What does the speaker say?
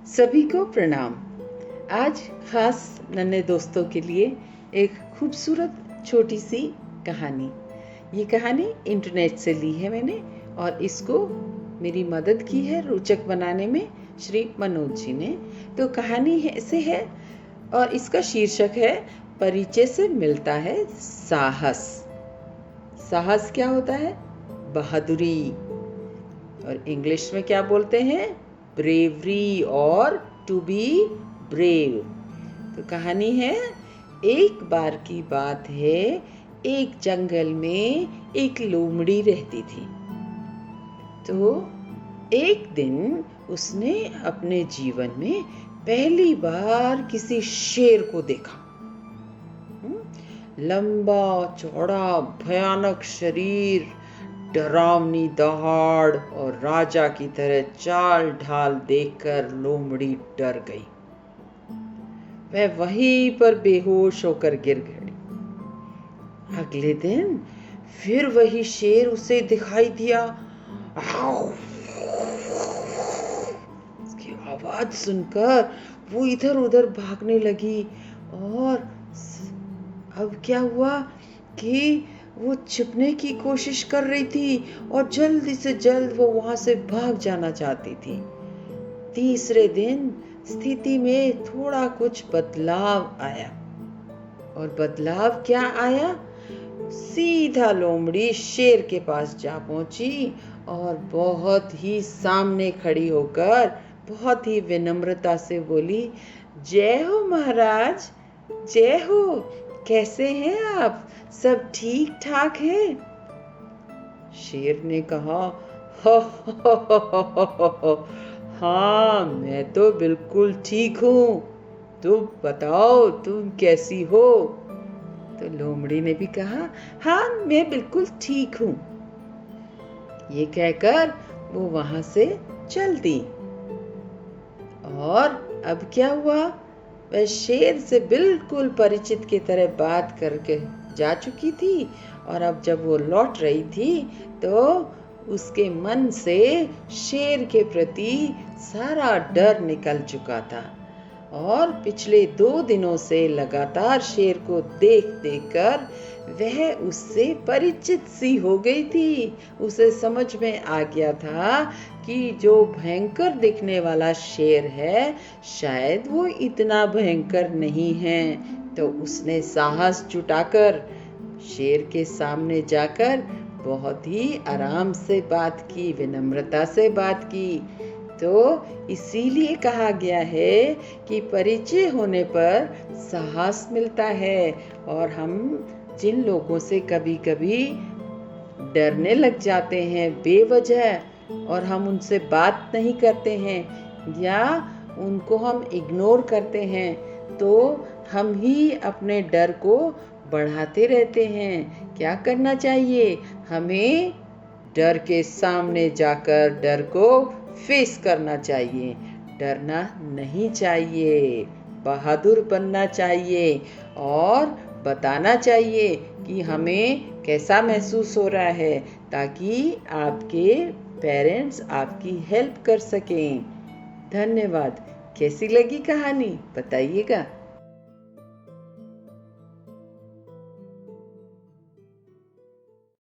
सभी को प्रणाम। आज खास नन्हे दोस्तों के लिए एक खूबसूरत छोटी सी कहानी। ये कहानी इंटरनेट से ली है मैंने और इसको मेरी मदद की है रोचक बनाने में श्री मनोज जी ने। तो कहानी ऐसे है और इसका शीर्षक है परिचय से मिलता है साहस। साहस क्या होता है? बहादुरी। और इंग्लिश में क्या बोलते हैं? ब्रेवरी और टू बी ब्रेव। तो कहानी है, एक बार की बात है, एक जंगल में एक लोमड़ी रहती थी। तो एक दिन उसने अपने जीवन में पहली बार किसी शेर को देखा। लंबा चौड़ा भयानक शरीर, डरावनी दहाड़ और राजा की तरह चाल ढाल देखकर लोमड़ी डर गई। वह वहीं पर बेहोश होकर गिर गई। अगले दिन फिर वही शेर उसे दिखाई दिया। उसकी आवाज सुनकर वो इधर उधर भागने लगी और अब क्या हुआ कि वो छिपने की कोशिश कर रही थी और जल्दी से जल्द वो वहां से भाग जाना चाहती थी। तीसरे दिन स्थिति में थोड़ा कुछ बदलाव आया। और बदलाव क्या आया? सीधा लोमड़ी शेर के पास जा पहुंची और बहुत ही सामने खड़ी होकर बहुत ही विनम्रता से बोली, जय हो महाराज, जय हो। कैसे हैं आप? सब ठीक ठाक है? शेर ने कहा, हो, हाँ मैं तो बिल्कुल ठीक हूँ। तुम बताओ तुम कैसी हो? तो लोमड़ी ने भी कहा, हाँ मैं बिल्कुल ठीक हूँ। ये कहकर वो वहां से चल दी। और अब क्या हुआ? वह शेर से बिल्कुल परिचित की तरह बात करके जा चुकी थी और अब जब वो लौट रही थी तो उसके मन से शेर के प्रति सारा डर निकल चुका था। और पिछले 2 दिनों से लगातार शेर को देख देख कर वह उससे परिचित सी हो गई थी। उसे समझ में आ गया था कि जो भयंकर दिखने वाला शेर है शायद वो इतना भयंकर नहीं है। तो उसने साहस जुटाकर शेर के सामने जाकर बहुत ही आराम से बात की, विनम्रता से बात की। तो इसीलिए कहा गया है कि परिचय होने पर साहस मिलता है। और हम जिन लोगों से कभी कभी डरने लग जाते हैं बेवजह और हम उनसे बात नहीं करते हैं या उनको हम इग्नोर करते हैं तो हम ही अपने डर को बढ़ाते रहते हैं। क्या करना चाहिए? हमें डर के सामने जाकर डर को फेस करना चाहिए। डरना नहीं चाहिए, बहादुर बनना चाहिए और बताना चाहिए कि हमें कैसा महसूस हो रहा है ताकि आपके पेरेंट्स आपकी हेल्प कर सकें। धन्यवाद। कैसी लगी कहानी बताइएगा।